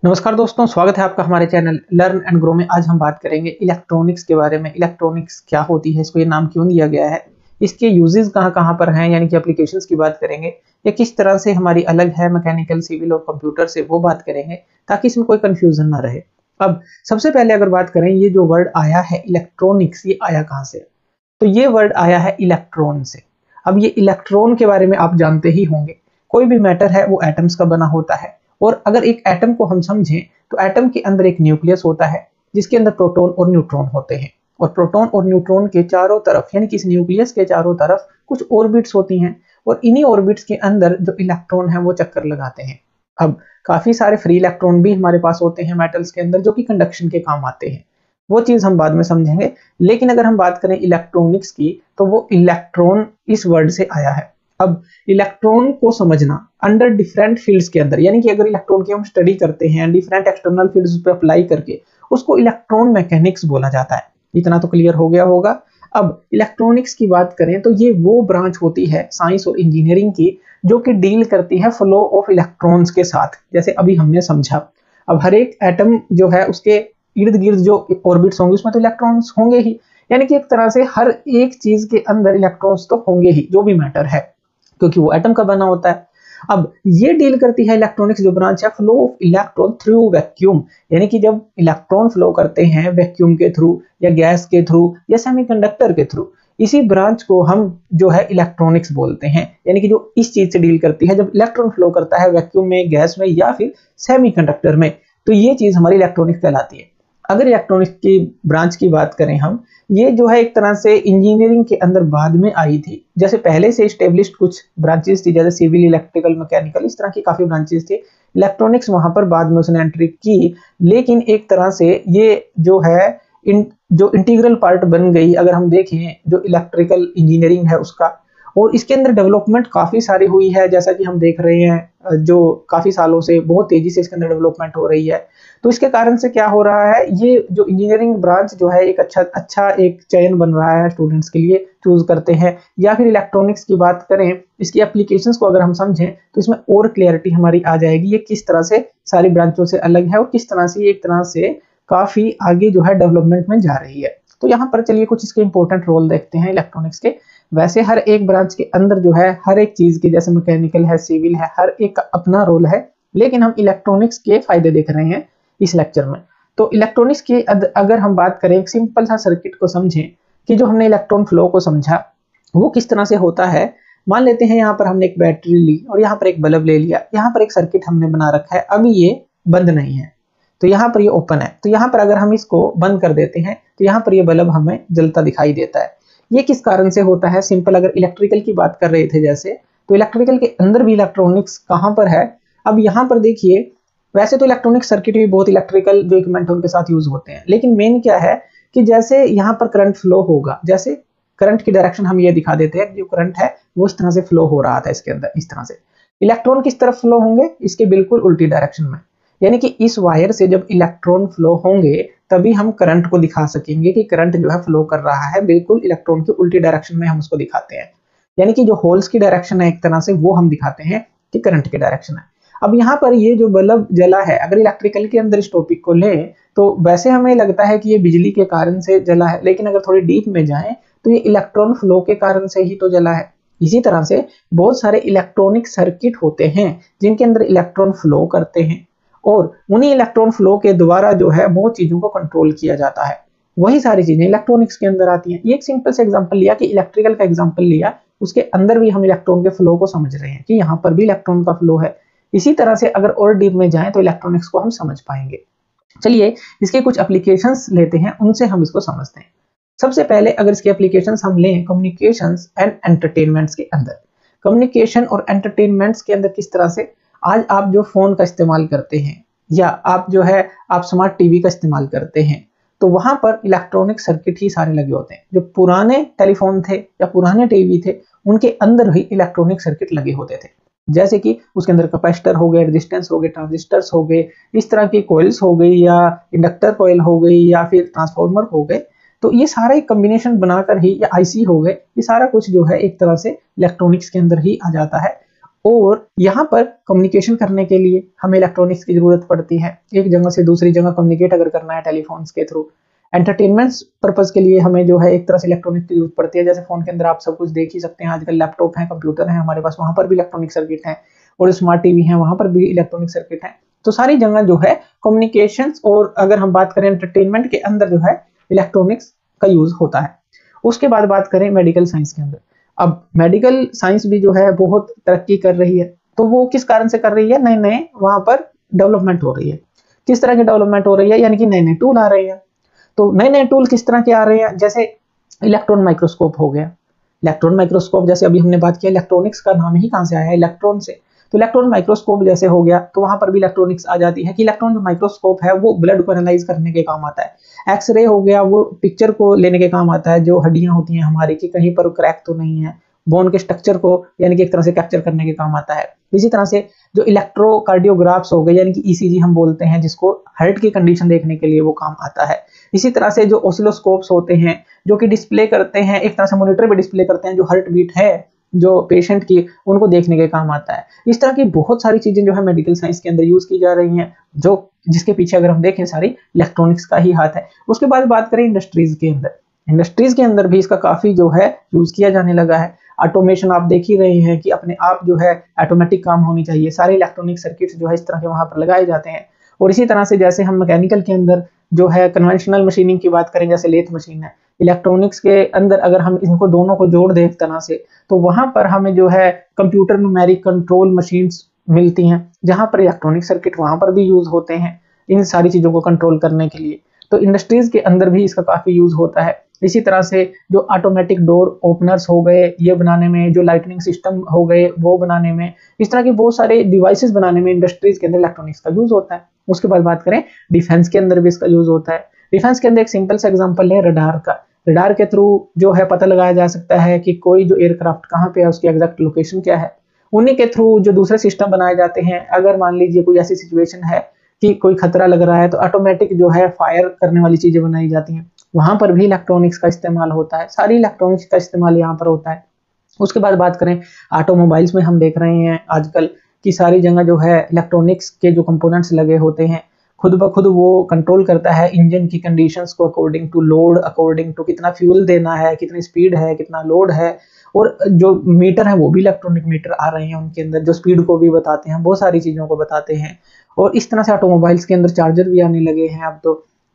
नमस्कार दोस्तों, स्वागत है आपका हमारे चैनल लर्न एंड ग्रो में। आज हम बात करेंगे इलेक्ट्रॉनिक्स के बारे में। इलेक्ट्रॉनिक्स क्या होती है, इसको ये नाम क्यों दिया गया है, इसके यूजेस कहाँ पर हैं, यानी कि एप्लीकेशंस की बात करेंगे, या किस तरह से हमारी अलग है मैकेनिकल, सिविल और कंप्यूटर से, वो बात करेंगे ताकि इसमें कोई कंफ्यूजन ना रहे। अब सबसे पहले अगर बात करें, ये जो वर्ड आया है इलेक्ट्रॉनिक्स, ये आया कहाँ से? तो ये वर्ड आया है इलेक्ट्रॉन से। अब ये इलेक्ट्रॉन के बारे में आप जानते ही होंगे, कोई भी मैटर है वो एटम्स का बना होता है। और अगर एक एटम को हम समझें तो एटम के अंदर एक न्यूक्लियस होता है जिसके अंदर प्रोटॉन और न्यूट्रॉन होते हैं, और प्रोटॉन और न्यूट्रॉन के चारों तरफ, यानी कि इस न्यूक्लियस के चारों तरफ कुछ ऑर्बिट्स होती हैं, और इन्हीं ऑर्बिट्स के अंदर जो इलेक्ट्रॉन है वो चक्कर लगाते हैं। अब काफी सारे फ्री इलेक्ट्रॉन भी हमारे पास होते हैं मेटल्स के अंदर, जो कि कंडक्शन के काम आते हैं। वो चीज हम बाद में समझेंगे। लेकिन अगर हम बात करें इलेक्ट्रॉनिक्स की, तो वो इलेक्ट्रॉन इस वर्ड से आया है। अब इलेक्ट्रॉन को समझना अंडर डिफरेंट फील्ड्स के अंदर, यानी कि अगर इलेक्ट्रॉन की हम स्टडी करते हैं डिफरेंट एक्सटर्नल फील्ड्स पे अप्लाई करके, उसको इलेक्ट्रॉन मैकेनिक्स बोला जाता है। इतना तो क्लियर हो गया होगा। अब इलेक्ट्रॉनिक्स की बात करें तो ये वो ब्रांच होती है साइंस और इंजीनियरिंग की जो कि डील करती है फ्लो ऑफ इलेक्ट्रॉन्स के साथ, जैसे अभी हमने समझा। अब हर एक एटम जो है उसके इर्द गिर्द जो ऑर्बिट्स होंगे उसमें तो इलेक्ट्रॉन्स होंगे ही, यानी कि एक तरह से हर एक चीज के अंदर इलेक्ट्रॉन्स तो होंगे ही, जो भी मैटर है, क्योंकि वो एटम का बना होता है। अब ये डील करती है इलेक्ट्रॉनिक्स जो ब्रांच है flow of electron through vacuum, यानी कि जब इलेक्ट्रॉन फ्लो करते हैं वैक्यूम के थ्रू या गैस के थ्रू या सेमीकंडक्टर के थ्रू, इसी ब्रांच को हम जो है इलेक्ट्रॉनिक्स बोलते हैं। यानी कि जो इस चीज से डील करती है, जब इलेक्ट्रॉन फ्लो करता है वैक्यूम में, गैस में या फिर सेमीकंडक्टर में, तो ये चीज हमारी इलेक्ट्रॉनिक्स कहलाती है। अगर इलेक्ट्रॉनिक्स की ब्रांच की बात करें हम, ये जो है एक तरह से इंजीनियरिंग के अंदर बाद में आई थी। जैसे पहले से एस्टेब्लिश्ड कुछ ब्रांचेस थी, जैसे सिविल, इलेक्ट्रिकल, मैकेनिकल, इस तरह की काफी ब्रांचेस थी। इलेक्ट्रॉनिक्स वहां पर बाद में उसने एंट्री की, लेकिन एक तरह से ये जो है जो इंटीग्रल पार्ट बन गई। अगर हम देखें जो इलेक्ट्रिकल इंजीनियरिंग है उसका, और इसके अंदर डेवलपमेंट काफी सारी हुई है, जैसा कि हम देख रहे हैं जो काफी सालों से बहुत तेजी से इसके अंदर डेवलपमेंट हो रही है। तो इसके कारण से क्या हो रहा है, ये जो इंजीनियरिंग ब्रांच जो है एक अच्छा एक चयन बन रहा है, स्टूडेंट्स के लिए चूज करते हैं। या फिर इलेक्ट्रॉनिक्स की बात करें, इसकी एप्लीकेशंस को अगर हम समझें तो इसमें और क्लियरिटी हमारी आ जाएगी, ये किस तरह से सारी ब्रांचों से अलग है और किस तरह से ये एक तरह से काफी आगे जो है डेवलपमेंट में जा रही है। तो यहाँ पर चलिए कुछ इसके इंपॉर्टेंट रोल देखते हैं इलेक्ट्रॉनिक्स के। वैसे हर एक ब्रांच के अंदर जो है हर एक चीज के, जैसे मैकेनिकल है, सिविल है, हर एक का अपना रोल है, लेकिन हम इलेक्ट्रॉनिक्स के फायदे देख रहे हैं इस लेक्चर में। तो इलेक्ट्रॉनिक्स की अगर हम बात करें, एक सिंपल सा सर्किट को समझें कि जो हमने इलेक्ट्रॉन फ्लो को समझा वो किस तरह से होता है। मान लेते हैं यहाँ पर हमने एक बैटरी ली और यहाँ पर एक बल्ब ले लिया, यहाँ पर एक सर्किट हमने बना रखा है, अभी ये बंद नहीं है, तो यहाँ पर ये ओपन है। तो यहाँ पर अगर हम इसको बंद कर देते हैं तो यहाँ पर ये बल्ब हमें जलता दिखाई देता है। ये किस कारण से होता है? सिंपल, अगर इलेक्ट्रिकल की बात कर रहे थे जैसे, तो इलेक्ट्रिकल के अंदर भी इलेक्ट्रॉनिक्स कहाँ पर है? अब यहाँ पर देखिए, वैसे तो इलेक्ट्रॉनिक सर्किट भी बहुत इलेक्ट्रिकल जो इक्विपमेंट है उनके साथ यूज होते हैं, लेकिन मेन क्या है कि जैसे यहाँ पर करंट फ्लो होगा, जैसे करंट की डायरेक्शन हम ये दिखा देते हैं, जो करंट है वो इस तरह से फ्लो हो रहा था इसके अंदर, इस तरह से। इलेक्ट्रॉन किस तरफ फ्लो होंगे? इसके बिल्कुल उल्टी डायरेक्शन में। यानी कि इस वायर से जब इलेक्ट्रॉन फ्लो होंगे तभी हम करंट को दिखा सकेंगे कि करंट जो है फ्लो कर रहा है, बिल्कुल इलेक्ट्रॉन की उल्टी डायरेक्शन में हम उसको दिखाते हैं। यानी कि जो होल्स की डायरेक्शन है एक तरह से, वो हम दिखाते हैं कि करंट की डायरेक्शन है। अब यहाँ पर ये जो बल्ब जला है, अगर इलेक्ट्रिकल के अंदर इस टॉपिक को लें तो वैसे हमें लगता है कि ये बिजली के कारण से जला है, लेकिन अगर थोड़ी डीप में जाएं तो ये इलेक्ट्रॉन फ्लो के कारण से ही तो जला है। इसी तरह से बहुत सारे इलेक्ट्रॉनिक सर्किट होते हैं जिनके अंदर इलेक्ट्रॉन फ्लो करते हैं, और उन्हीं इलेक्ट्रॉन फ्लो के द्वारा जो है बहुत चीजों को कंट्रोल किया जाता है। वही सारी चीजें इलेक्ट्रॉनिक्स के अंदर आती हैं। ये एक सिंपल से एग्जांपल लिया कि इलेक्ट्रिकल का एग्जांपल लिया, उसके अंदर भी हम इलेक्ट्रॉन के फ्लो को समझ रहे हैं कि यहाँ पर भी इलेक्ट्रॉन का फ्लो है। इसी तरह से अगर और डीप में जाएं तो इलेक्ट्रॉनिक्स को हम समझ पाएंगे। चलिए इसके कुछ एप्लीकेशंस लेते हैं, उनसे हम इसको समझते हैं। सबसे पहले अगर इसके एप्लीकेशंस हम लें कम्युनिकेशंस एंड एंटरटेनमेंट्स के अंदर, कम्युनिकेशन और एंटरटेनमेंट्स के अंदर किस तरह से, आज आप जो फोन का इस्तेमाल करते हैं या आप जो है आप स्मार्ट टीवी का इस्तेमाल करते हैं, तो वहां पर इलेक्ट्रॉनिक सर्किट ही सारे लगे होते हैं। जो पुराने टेलीफोन थे या पुराने टीवी थे उनके अंदर भी इलेक्ट्रॉनिक सर्किट लगे होते थे, जैसे कि उसके अंदर कैपेसिटर हो गए, रेजिस्टेंस हो गए, ट्रांजिस्टर्स हो गए, इस तरह की कॉइल्स हो गई या इंडक्टर कॉइल हो गई या फिर ट्रांसफार्मर हो गए। तो ये सारा एक कॉम्बिनेशन बनाकर ही, या आईसी हो गए, ये सारा कुछ जो है एक तरह से इलेक्ट्रॉनिक्स के अंदर ही आ जाता है। और यहाँ पर कम्युनिकेशन करने के लिए हमें इलेक्ट्रॉनिक्स की जरूरत पड़ती है। एक जगह से दूसरी जगह कम्युनिकेट अगर करना है टेलीफोन्स के थ्रू। एंटरटेनमेंट पर्पज के लिए हमें जो है एक तरह से इलेक्ट्रॉनिक्स की जरूरत पड़ती है। जैसे फोन के अंदर आप सब कुछ देख ही सकते हैं, आजकल लैपटॉप है, कंप्यूटर है हमारे पास, वहां पर भी इलेक्ट्रॉनिक सर्किट है, और स्मार्ट टीवी है वहां पर भी इलेक्ट्रॉनिक सर्किट है। तो सारी जगह जो है कम्युनिकेशन, और अगर हम बात करें एंटरटेनमेंट के अंदर जो है इलेक्ट्रॉनिक्स का यूज होता है। उसके बाद बात करें मेडिकल साइंस के अंदर। अब मेडिकल साइंस भी जो है बहुत तरक्की कर रही है, तो वो किस कारण से कर रही है? नए नए वहां पर डेवलपमेंट हो रही है। किस तरह की डेवलपमेंट हो रही है? यानी कि नए नए टूल आ रहे हैं। तो नए नए टूल किस तरह के आ रहे हैं? जैसे इलेक्ट्रॉन माइक्रोस्कोप हो गया। इलेक्ट्रॉन माइक्रोस्कोप जैसे अभी हमने बात किया, इलेक्ट्रॉनिक्स का नाम ही कहां से आया है? इलेक्ट्रॉन से। तो इलेक्ट्रॉन माइक्रोस्कोप जैसे हो गया, तो वहां पर भी इलेक्ट्रॉनिक्स आ जाती है कि इलेक्ट्रॉन जो माइक्रोस्कोप है वो ब्लड को एनालाइज करने के काम आता है। एक्सरे हो गया, वो पिक्चर को लेने के काम आता है, जो हड्डियां होती हैं हमारी की कहीं पर क्रैक तो नहीं है, बोन के स्ट्रक्चर को यानी कि एक तरह से कैप्चर करने के काम आता है। इसी तरह से जो इलेक्ट्रोकार्डियोग्राफ्स हो गए, यानी कि ईसीजी हम बोलते हैं, जिसको हार्ट की कंडीशन देखने के लिए वो काम आता है। इसी तरह से जो ऑसिलोस्कोप्स होते हैं जो कि डिस्प्ले करते हैं, एक तरह से मॉनिटर पे डिस्प्ले करते हैं जो हार्ट बीट है जो पेशेंट की, उनको देखने के काम आता है। इस तरह की बहुत सारी चीजें जो है मेडिकल साइंस के अंदर यूज की जा रही हैं, जो जिसके पीछे अगर हम देखें सारी इलेक्ट्रॉनिक्स का ही हाथ है। उसके बाद बात करें इंडस्ट्रीज के अंदर। इंडस्ट्रीज के अंदर भी इसका काफी जो है यूज किया जाने लगा है। ऑटोमेशन आप देख ही रहे हैं कि अपने आप जो है ऑटोमेटिक काम होनी चाहिए, सारे इलेक्ट्रॉनिक सर्किट्स जो है इस तरह के वहां पर लगाए जाते हैं। और इसी तरह से जैसे हम मैकेनिकल के अंदर जो है कन्वेंशनल मशीनिंग की बात करें, जैसे लेथ मशीन है, इलेक्ट्रॉनिक्स के अंदर अगर हम इनको दोनों को जोड़ दें एक तरह से, तो वहां पर हमें जो है कंप्यूटर न्यूमेरिक कंट्रोल मशीन्स मिलती हैं, जहां पर इलेक्ट्रॉनिक सर्किट वहां पर भी यूज होते हैं इन सारी चीजों को कंट्रोल करने के लिए। तो इंडस्ट्रीज के अंदर भी इसका काफी यूज होता है। इसी तरह से जो ऑटोमेटिक डोर ओपनर्स हो गए ये बनाने में, जो लाइटनिंग सिस्टम हो गए वो बनाने में, इस तरह के बहुत सारे डिवाइसेस बनाने में इंडस्ट्रीज के अंदर इलेक्ट्रॉनिक्स का यूज होता है। उसके बाद बात करें डिफेंस के अंदर भी इसका यूज होता है। डिफेंस के अंदर एक सिंपल सा एग्जांपल है रडार का। रडार के थ्रू जो है पता लगाया जा सकता है कि कोई जो एयरक्राफ्ट कहाँ पे है, उसकी एग्जैक्ट लोकेशन क्या है। उन्हीं के थ्रू जो दूसरे सिस्टम बनाए जाते हैं, अगर मान लीजिए कोई ऐसी सिचुएशन है कि कोई खतरा लग रहा है, तो ऑटोमेटिक जो है फायर करने वाली चीजें बनाई जाती हैं, वहां पर भी इलेक्ट्रॉनिक्स का इस्तेमाल होता है। सारी इलेक्ट्रॉनिक्स का इस्तेमाल यहाँ पर होता है। उसके बाद बात करें ऑटोमोबाइल्स में, हम देख रहे हैं आजकल की सारी जगह जो है इलेक्ट्रॉनिक्स के जो कंपोनेंट्स लगे होते हैं, खुद ब खुद वो कंट्रोल करता है इंजन की कंडीशंस को according to load, according to कितना फ्यूल देना है, कितनी स्पीड है, कितना लोड है। और जो मीटर है वो भी इलेक्ट्रॉनिक मीटर आ रहे हैं उनके अंदर, जो स्पीड को भी बताते हैं, बहुत सारी चीजों को बताते हैं। और इस तरह से ऑटोमोबाइल्स के अंदर चार्जर भी आने लगे हैं अब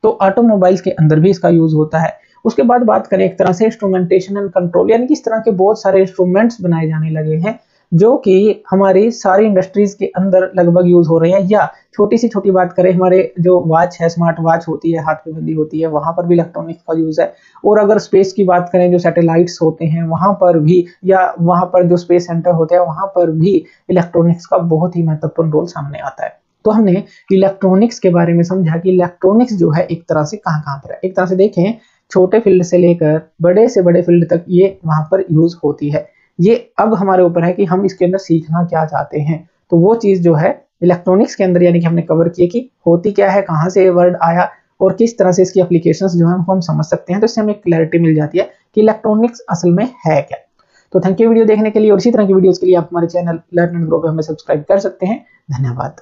तो ऑटोमोबाइल्स के अंदर भी इसका यूज होता है। उसके बाद बात करें एक तरह से इंस्ट्रूमेंटेशन एंड कंट्रोल, यानी कि इस तरह के बहुत सारे इंस्ट्रूमेंट्स बनाए जाने लगे हैं जो कि हमारी सारी इंडस्ट्रीज के अंदर लगभग यूज हो रहे हैं। या छोटी सी छोटी बात करें, हमारे जो वॉच है, स्मार्ट वॉच होती है, हाथ पे बंदी होती है, वहां पर भी इलेक्ट्रॉनिक्स का यूज है। और अगर स्पेस की बात करें, जो सैटेलाइट्स होते हैं वहां पर भी, या वहां पर जो स्पेस सेंटर होते हैं वहां पर भी इलेक्ट्रॉनिक्स का बहुत ही महत्वपूर्ण रोल सामने आता है। तो हमने इलेक्ट्रॉनिक्स के बारे में समझा कि इलेक्ट्रॉनिक्स जो है एक तरह से कहां कहां पर है। एक तरह से देखें, छोटे फील्ड से लेकर बड़े से बड़े फील्ड तक ये वहां पर यूज होती है। ये अब हमारे ऊपर है कि हम इसके अंदर सीखना क्या चाहते हैं। तो वो चीज जो है इलेक्ट्रॉनिक्स के अंदर, यानी कि हमने कवर किया कि होती क्या है, कहां से ये वर्ड आया, और किस तरह से इसकी एप्लीकेशंस जो है उनको हम समझ सकते हैं। तो इससे हमें क्लैरिटी मिल जाती है कि इलेक्ट्रॉनिक्स असल में है क्या। तो थैंक यू वीडियो देखने के लिए, और इसी तरह की वीडियोस के लिए आप हमारे चैनल लर्न एंड ग्रो पे हमें सब्सक्राइब कर सकते हैं। धन्यवाद।